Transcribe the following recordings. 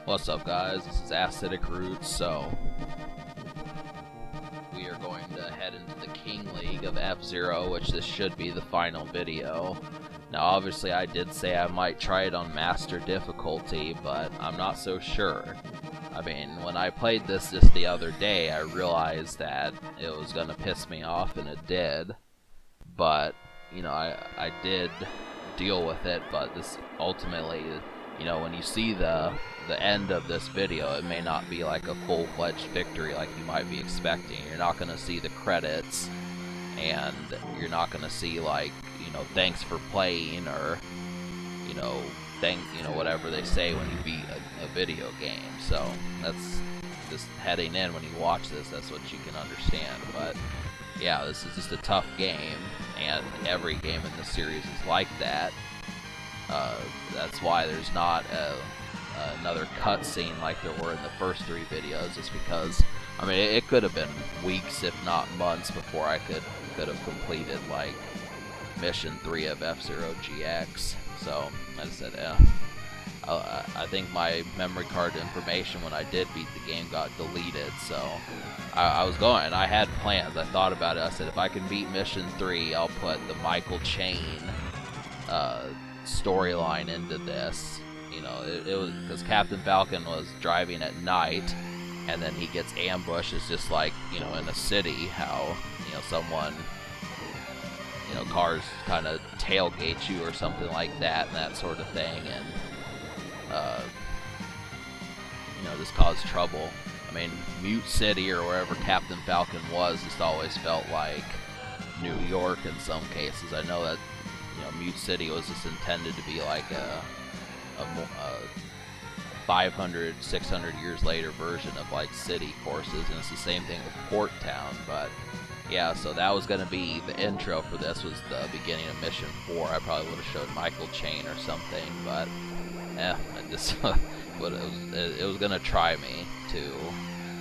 What's up, guys? This is Acidic Roots. So we are going to head into the King League of F-Zero, which this should be the final video. Now obviously I did say I might try it on master difficulty, but I'm not so sure. I mean, when I played this just the other day, I realized that it was going to piss me off, and it did. But, you know, I did deal with it, but this ultimately, you know, when you see the end of this video, it may not be like a full-fledged victory like you might be expecting. You're not going to see the credits, and you're not going to see, like, you know, thanks for playing, or, you know, whatever they say when you beat a video game. So that's just heading in when you watch this, that's what you can understand. But yeah, this is just a tough game, and every game in the series is like that. That's why there's not another cutscene like there were in the first three videos, just because, I mean, it could have been weeks, if not months, before I could have completed, like, Mission 3 of F-Zero GX. So, I said, I think my memory card information when I did beat the game got deleted, so I had plans, I thought about it, I said if I can beat Mission 3, I'll put the Michael Chain storyline into this. You know, it was because Captain Falcon was driving at night, and then he gets ambushed. It's just like, you know, in a city, how, you know, someone, you know, cars kind of tailgate you or something like that, and that sort of thing, and you know, just cause trouble. I mean, Mute City or wherever Captain Falcon was just always felt like New York in some cases. I know that, you know, Mute City was just intended to be like a 500, 600 years later version of like city courses, and it's the same thing with Port Town. But yeah, so that was going to be the intro for this, was the beginning of Mission 4. I probably would have showed Michael Chain or something, but yeah, I just but it was going to try me to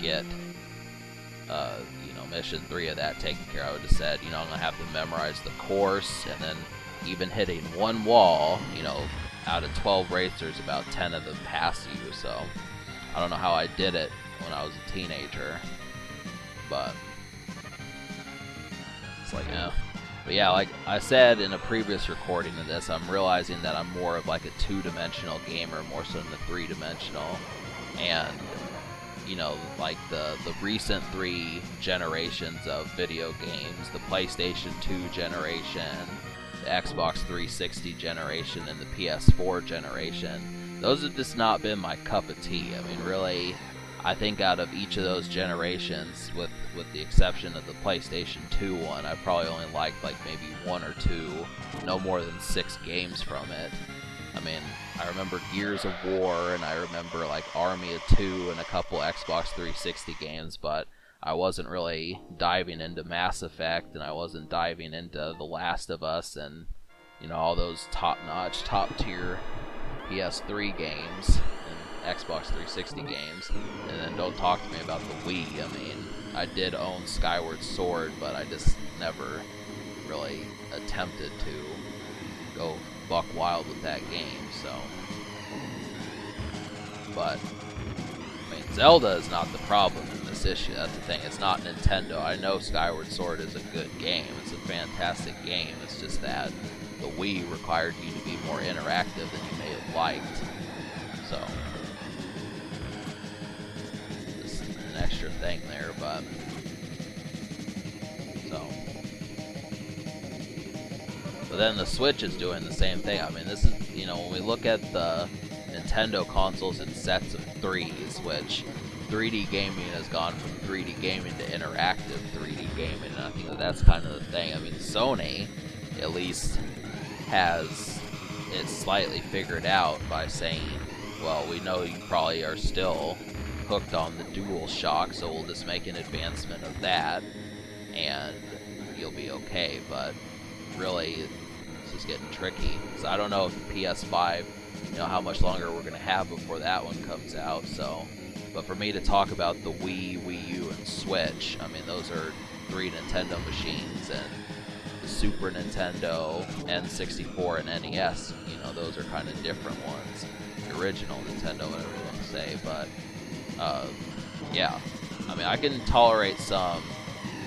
get you know, Mission 3 of that taken care of. I would have said, you know, I'm going to have to memorize the course, and then even hitting one wall, you know, out of 12 racers, about 10 of them pass you. So I don't know how I did it when I was a teenager, but it's like, yeah. But yeah, like I said in a previous recording of this, I'm realizing that I'm more of like a two-dimensional gamer more so than a three-dimensional. And, you know, like the recent 3 generations of video games, the PlayStation 2 generation, the Xbox 360 generation, and the PS4 generation, those have just not been my cup of tea. I mean, really, I think out of each of those generations, with the exception of the PlayStation 2 one, I probably only liked like maybe 1 or 2, no more than 6 games from it. I mean, I remember Gears of War, and I remember like Army of 2 and a couple Xbox 360 games, but I wasn't really diving into Mass Effect, and I wasn't diving into The Last of Us, and, you know, all those top-notch, top-tier PS3 games and Xbox 360 games. And then don't talk to me about the Wii. I mean, I did own Skyward Sword, but I just never really attempted to go buck wild with that game, so. But I mean, Zelda is not the problem in this issue. That's the thing. It's not Nintendo. I know Skyward Sword is a good game. It's a fantastic game. It's just that the Wii required you to be more interactive than you may have liked. So, just an extra thing there, but so. But then the Switch is doing the same thing. I mean, this is, you know, when we look at the Nintendo consoles in sets of 3s, which 3D gaming has gone from 3D gaming to interactive 3D gaming, and I think that that's kind of the thing. I mean, Sony at least has it slightly figured out by saying, well, we know you probably are still hooked on the DualShock, so we'll just make an advancement of that, and you'll be okay. But really, this is getting tricky, because I don't know if the PS5, you know, how much longer we're going to have before that one comes out. So, but for me to talk about the Wii, Wii U, and Switch, I mean, those are 3 Nintendo machines, and the Super Nintendo, N64, and NES, you know, those are kind of different ones. The original Nintendo, whatever it was. say, but yeah. I mean, I can tolerate some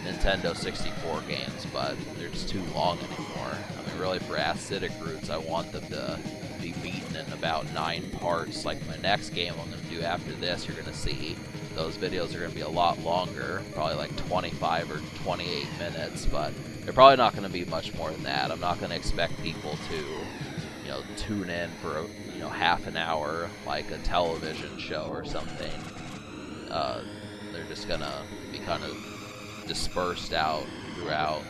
Nintendo 64 games, but they're just too long anymore. I mean, really, for acidic roots, I want them to be beaten in about 9 parts. Like my next game I'm going to do after this, you're going to see those videos are going to be a lot longer, probably like 25 or 28 minutes, but they're probably not going to be much more than that. I'm not going to expect people to, you know, tune in for, you know, half an hour like a television show or something. They're just going to be kind of dispersed out throughout.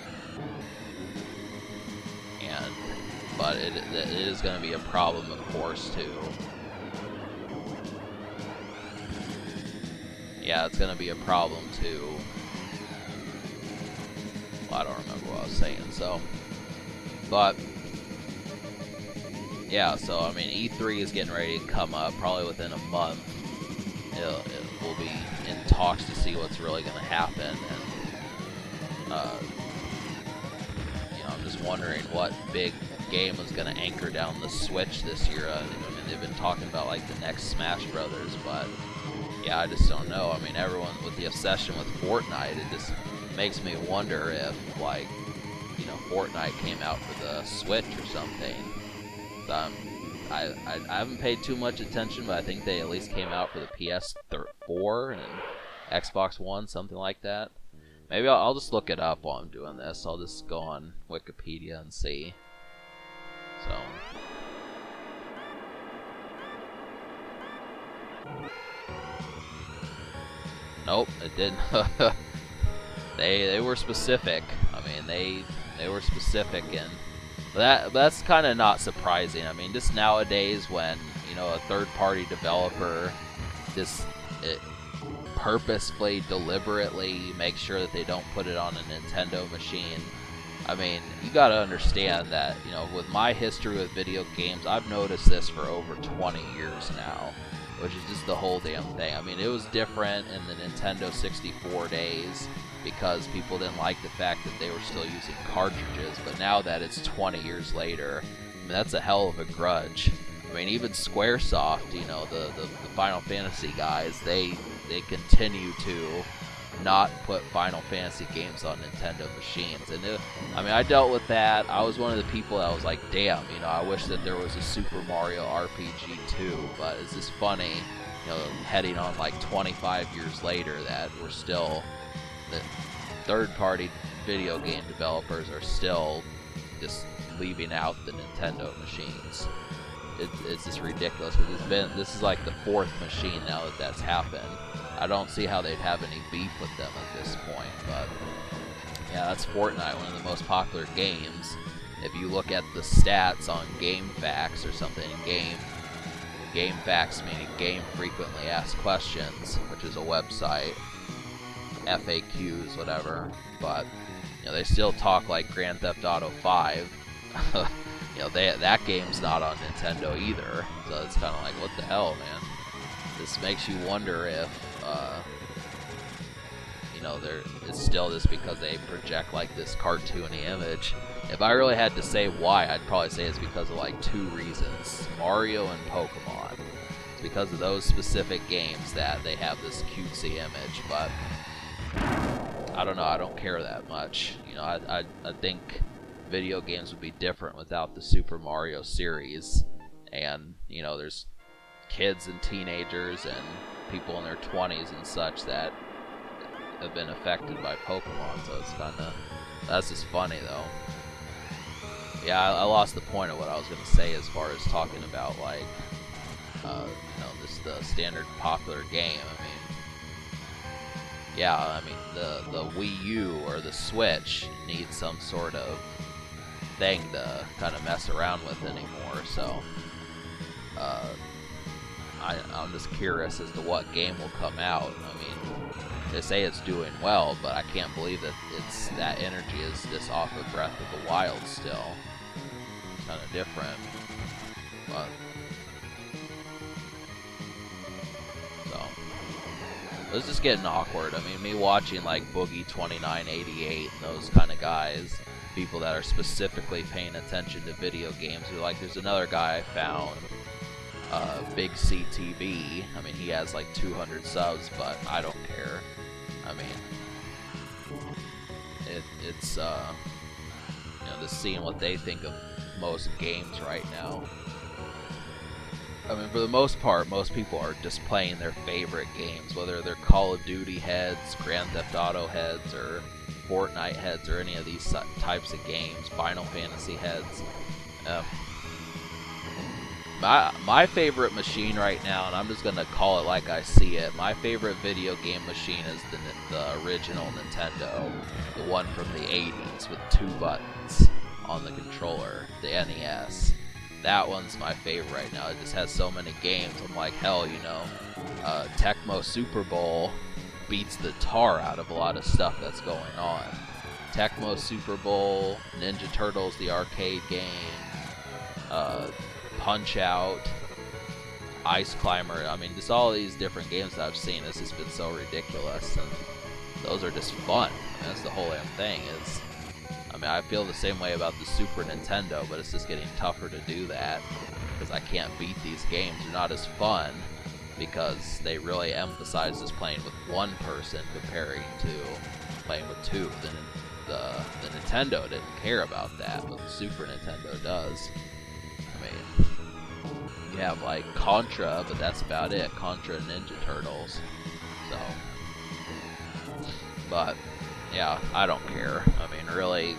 But it is going to be a problem, of course, too. Yeah, it's going to be a problem, too. Well, I don't remember what I was saying, so. But, yeah, so, I mean, E3 is getting ready to come up, probably within a month. It will be in talks to see what's really going to happen, and, you know, I'm just wondering what big game is going to anchor down the Switch this year. I mean, they've been talking about, like, the next Smash Brothers, but yeah, I just don't know. I mean, everyone with the obsession with Fortnite, it just makes me wonder if, like, you know, Fortnite came out for the Switch or something. I haven't paid too much attention, but I think they at least came out for the PS4 and Xbox One, something like that. Maybe I'll just look it up while I'm doing this. I'll just go on Wikipedia and see. So. Nope, it didn't. They were specific. I mean, they were specific, and that's kind of not surprising. I mean, just nowadays when, you know, a third-party developer just purposefully, deliberately makes sure that they don't put it on a Nintendo machine. I mean, you gotta understand that, you know, with my history with video games, I've noticed this for over 20 years now, which is just the whole damn thing. I mean, it was different in the Nintendo 64 days because people didn't like the fact that they were still using cartridges, but now that it's 20 years later, I mean, that's a hell of a grudge. I mean, even Squaresoft, you know, the Final Fantasy guys, they continue to not put Final Fantasy games on Nintendo machines. And I mean, I dealt with that. I was one of the people that was like, damn, you know, I wish that there was a Super Mario RPG 2, but it's just funny, you know, heading on like 25 years later that we're still, the third-party video game developers are still just leaving out the Nintendo machines. It's just ridiculous, because this is like the 4th machine now that that's happened. I don't see how they'd have any beef with them at this point, but yeah, that's Fortnite, one of the most popular games. If you look at the stats on GameFAQs or something, GameFAQs meaning Game Frequently Asked Questions, which is a website, FAQs, whatever, but you know, they still talk like Grand Theft Auto 5. You know, that game's not on Nintendo either, so it's kind of like, what the hell, man? This makes you wonder if, you know, it's still just because they project like this cartoony image. If I really had to say why, I'd probably say it's because of like 2 reasons: Mario and Pokemon. It's because of those specific games that they have this cutesy image, but I don't know, I don't care that much. You know, I think video games would be different without the Super Mario series, and you know, there's kids and teenagers and people in their 20s and such that have been affected by Pokemon, so it's kinda, that's just funny though. Yeah, I lost the point of what I was gonna say as far as talking about, like, you know, this the standard popular game. I mean, yeah, I mean, the Wii U or the Switch needs some sort of thing to kind of mess around with anymore, so I'm just curious as to what game will come out. I mean, they say it's doing well, but I can't believe that that energy is just off of Breath of the Wild still. Kind of different, but so it's just getting awkward. I mean, me watching like Boogie 2988 and those kind of guys, people that are specifically paying attention to video games, are like, there's another guy I found. Big CTV. I mean, he has like 200 subs, but I don't care. I mean, it's you know, just seeing what they think of most games right now. I mean, for the most part, most people are just playing their favorite games, whether they're Call of Duty heads, Grand Theft Auto heads, or Fortnite heads, or any of these types of games, Final Fantasy heads. My favorite machine right now, and I'm just gonna call it like I see it, my favorite video game machine is the original Nintendo, the one from the 80s with 2 buttons on the controller, the NES. That one's my favorite right now. It just has so many games. I'm like, hell, you know, Tecmo Super Bowl beats the tar out of a lot of stuff that's going on. Tecmo Super Bowl, Ninja Turtles, the arcade game, Punch Out, Ice Climber. I mean, just all these different games that I've seen. This has been so ridiculous, and those are just fun. That's the whole damn thing. I mean, I feel the same way about the Super Nintendo, but it's just getting tougher to do that because I can't beat these games. They're not as fun because they really emphasize just playing with one person comparing to playing with 2. The Nintendo didn't care about that, but the Super Nintendo does. I mean, you have like Contra, but that's about it. Contra and Ninja Turtles. So, but yeah, I don't care. I mean, really,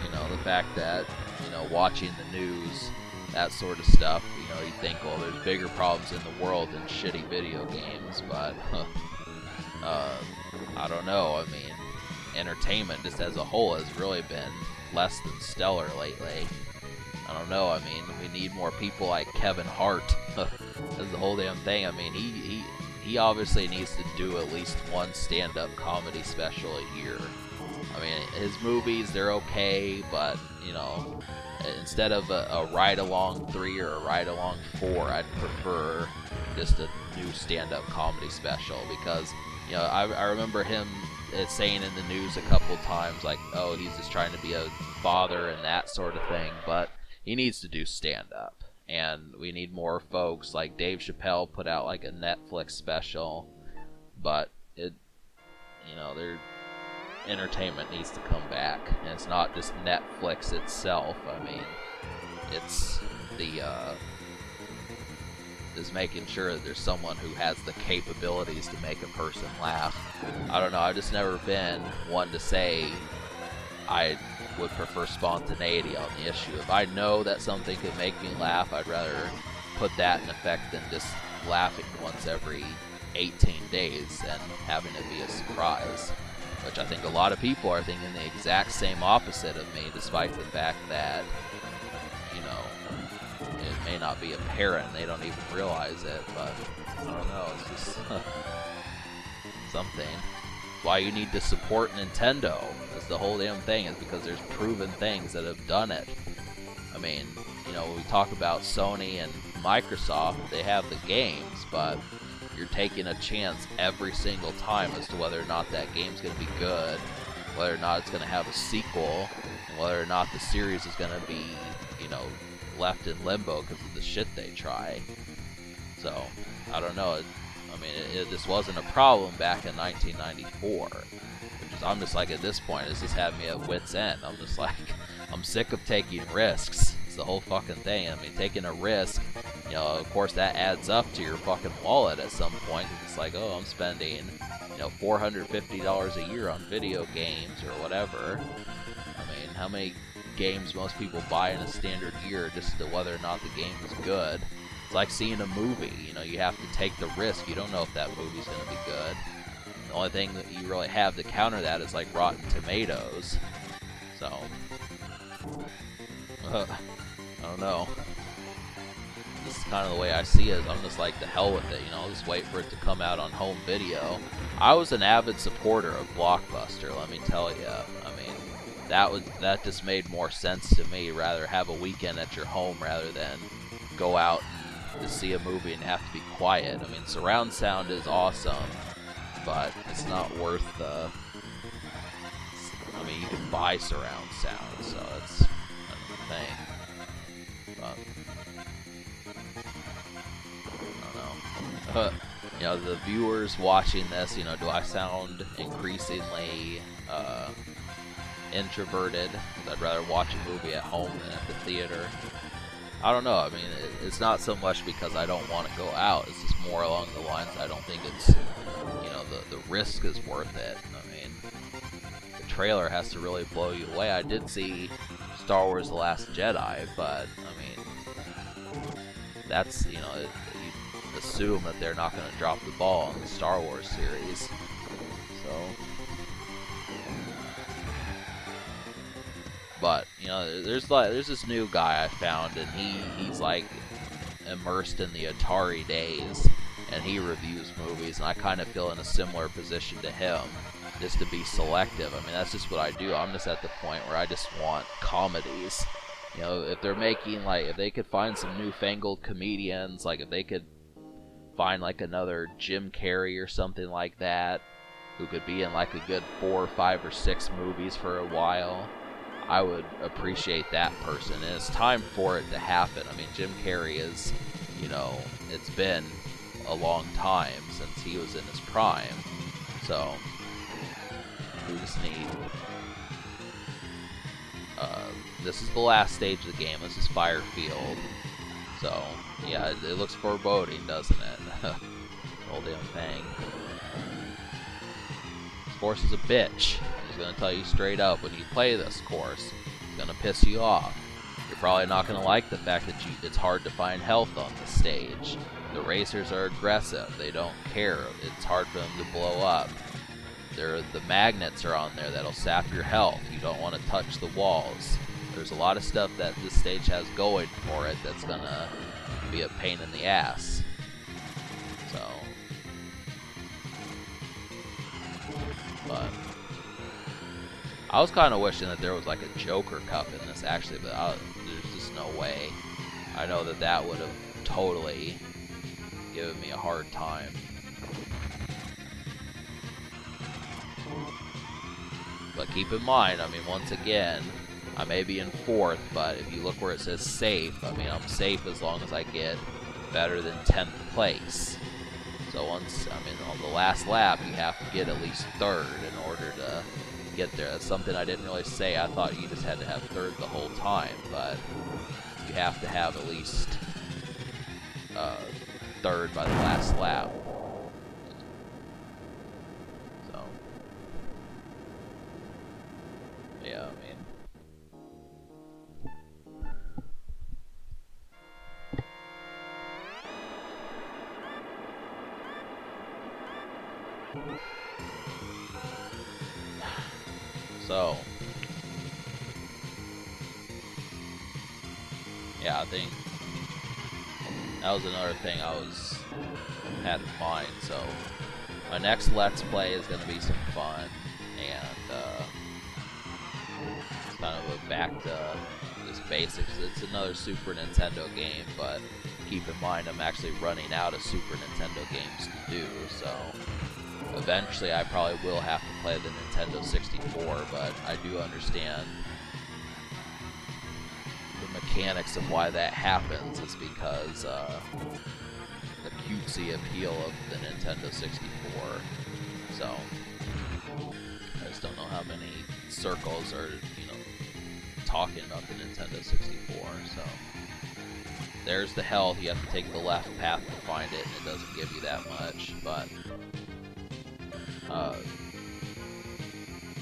you know, the fact that, you know, watching the news, that sort of stuff, you know, you think, well, there's bigger problems in the world than shitty video games, but I don't know. I mean, entertainment just as a whole has really been less than stellar lately. I don't know. I mean, we need more people like Kevin Hart. That's the whole damn thing. I mean, he obviously needs to do at least one stand-up comedy special a year. I mean, his movies, they're okay, but, you know, instead of a ride-along 3 or a ride-along 4, I'd prefer just a new stand-up comedy special, because, you know, I remember him saying in the news a couple times, like, oh, he's just trying to be a father and that sort of thing, but he needs to do stand-up. And we need more folks, like Dave Chappelle put out like a Netflix special, but it, you know, their entertainment needs to come back, and it's not just Netflix itself. I mean, it's is making sure that there's someone who has the capabilities to make a person laugh. I don't know, I've just never been one to say I would prefer spontaneity on the issue. If I know that something could make me laugh, I'd rather put that in effect than just laughing once every 18 days and having it be a surprise. Which I think a lot of people are thinking the exact same opposite of me, despite the fact that, you know, it may not be apparent, they don't even realize it, but I don't know, it's just something. Why you need to support Nintendo. That's the whole damn thing, is because there's proven things that have done it. I mean, you know, when we talk about Sony and Microsoft, they have the games, but you're taking a chance every single time as to whether or not that game's going to be good, whether or not it's going to have a sequel, and whether or not the series is going to be, you know, left in limbo because of the shit they try. So, I don't know. I mean, this wasn't a problem back in 1994. I'm just like, at this point, it's just had me at wit's end. I'm just like, I'm sick of taking risks. It's the whole fucking thing. I mean, taking a risk, you know, of course that adds up to your fucking wallet at some point. It's like, oh, I'm spending, you know, $450 a year on video games or whatever. I mean, how many games most people buy in a standard year just to whether or not the game is good? It's like seeing a movie, you know, you have to take the risk. You don't know if that movie's going to be good. The only thing that you really have to counter that is like Rotten Tomatoes. So, I don't know. This is kind of the way I see it. I'm just like, the hell with it, you know, I'll just wait for it to come out on home video. I was an avid supporter of Blockbuster, let me tell you. I mean, that just made more sense to me, rather have a weekend at your home rather than go out to see a movie and have to be quiet. I mean, surround sound is awesome, but it's not worth the... I mean, you can buy surround sound, so that's the thing. But You know, the viewers watching this, you know, do I sound increasingly introverted? I'd rather watch a movie at home than at the theater. I don't know. I mean, it's not so much because I don't want to go out. It's just more along the lines I don't think it's, you know, the risk is worth it. I mean, the trailer has to really blow you away. I did see Star Wars The Last Jedi, but, I mean, that's, you know, you assume that they're not going to drop the ball in the Star Wars series. So... But, you know, there's this new guy I found, and he's like immersed in the Atari days, and he reviews movies, and I kind of feel in a similar position to him, just to be selective. I mean, that's just what I do. I'm just at the point where I just want comedies. You know, if they're making, like, if they could find some newfangled comedians, like if they could find like another Jim Carrey or something like that, who could be in like a good 4 or 5 or 6 movies for a while, I would appreciate that person, and it's time for it to happen. I mean, Jim Carrey is, you know, it's been a long time since he was in his prime, so we just need, this is the last stage of the game. This is Firefield, so, yeah, it looks foreboding, doesn't it? Old damn thing. This course is a bitch. Going to tell you straight up, when you play this course, it's going to piss you off. You're probably not going to like the fact that it's hard to find health on the stage. The racers are aggressive. They don't care. It's hard for them to blow up. The magnets are on there that'll sap your health. You don't want to touch the walls. There's a lot of stuff that this stage has going for it that's going to be a pain in the ass. So, but I was kind of wishing that there was like a Joker Cup in this, actually, but there's just no way. I know that would have totally given me a hard time. But keep in mind, I mean, once again, I may be in 4th, but if you look where it says safe, I mean, I'm safe as long as I get better than 10th place. So once, I mean, on the last lap, you have to get at least 3rd in order to get there. That's something I didn't really say. I thought you just had to have 3rd the whole time, but you have to have at least 3rd by the last lap. So, yeah, I mean, so, yeah, I think that was another thing I had in mind. So my next Let's Play is going to be some fun, and kind of a back to just basics. It's another Super Nintendo game, but keep in mind I'm actually running out of Super Nintendo games to do, so eventually I probably will have to play the Nintendo 64, but I do understand the mechanics of why that happens is because the cutesy appeal of the Nintendo 64. So I just don't know how many circles are, you know, talking about the Nintendo 64. So there's the health. You have to take the left path to find it, and it doesn't give you that much, but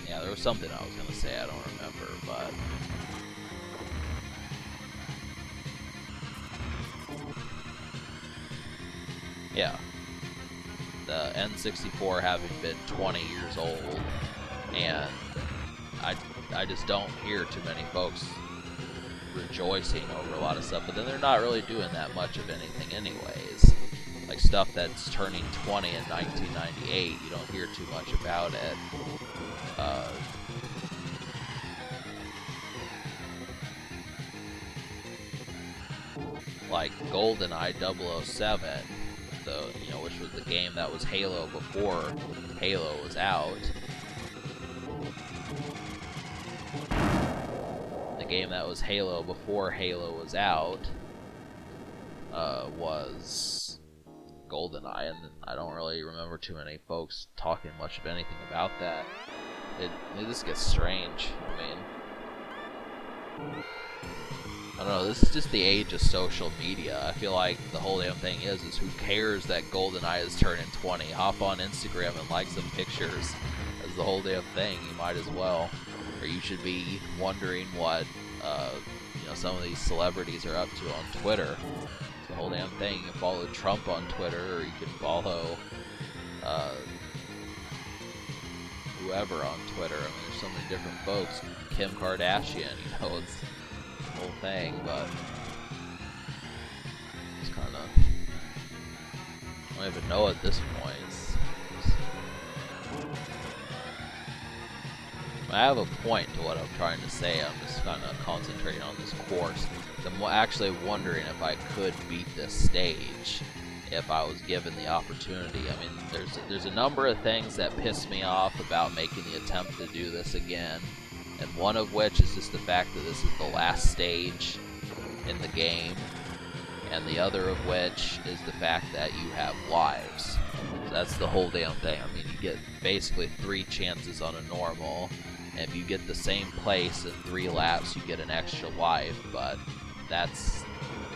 yeah, there was something I was going to say, I don't remember, but yeah, the N64 having been 20 years old, and I just don't hear too many folks rejoicing over a lot of stuff, but then they're not really doing that much of anything anyways. Like stuff that's turning 20 in 1998, you don't hear too much about it. Like GoldenEye 007, you know, which was the game that was Halo before Halo was out. The game that was Halo before Halo was out was GoldenEye, and I don't really remember too many folks talking much of anything about that. It just gets strange. I mean, I don't know, this is just the age of social media. I feel like the whole damn thing is who cares that GoldenEye is turning 20? Hop on Instagram and like some pictures. That's the whole damn thing. You might as well. Or you should be wondering what some of these celebrities are up to on Twitter. It's the whole damn thing. You can follow Trump on Twitter, or you can follow whoever on Twitter. I mean, there's so many different folks. Kim Kardashian, it's the whole thing, but it's kind of, I don't even know at this point. I have a point to what I'm trying to say. I'm just kind of concentrating on this course. I'm actually wondering if I could beat this stage if I was given the opportunity. I mean, there's a number of things that piss me off about making the attempt to do this again, and one of which is just the fact that this is the last stage in the game, and the other of which is the fact that you have lives. So that's the whole damn thing. I mean, you get basically 3 chances on a normal, and if you get the same place in 3 laps, you get an extra life, but it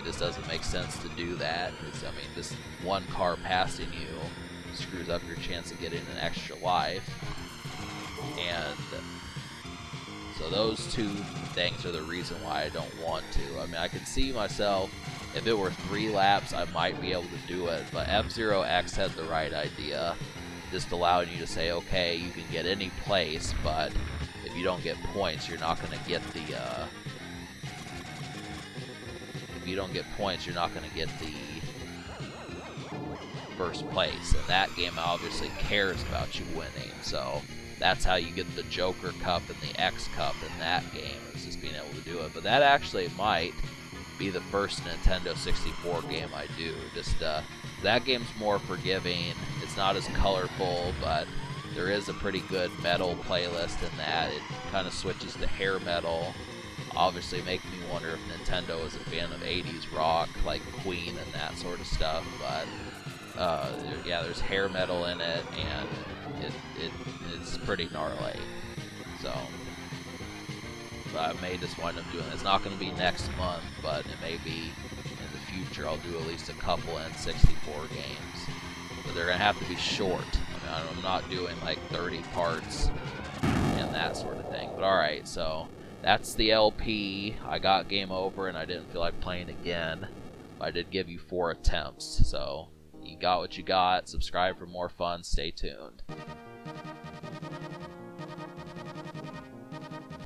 just doesn't make sense to do that, because, I mean, this one car passing you screws up your chance of getting an extra life, and so those 2 things are the reason why I don't want to. I mean, I could see myself, if it were 3 laps, I might be able to do it, but F-Zero X had the right idea, just allowing you to say, okay, you can get any place, but if you don't get points, you're not going to get the, first place, and that game obviously cares about you winning, so that's how you get the Joker Cup and the X Cup in that game, is just being able to do it. But that actually might be the first Nintendo 64 game I do. Just that game's more forgiving. It's not as colorful, but there is a pretty good metal playlist in that. It kind of switches to hair metal, obviously making me wonder if Nintendo is a fan of 80s rock, like Queen and that sort of stuff. But yeah, there's hair metal in it, and it's pretty gnarly. So, but I may just wind up doing it. It's not going to be next month, but it may be in the future. I'll do at least a couple N64 games, but they're going to have to be short. I mean, I'm not doing like 30 parts and that sort of thing. But alright, so that's the LP. I got game over and I didn't feel like playing again. But I did give you 4 attempts, so you got what you got. Subscribe for more fun. Stay tuned.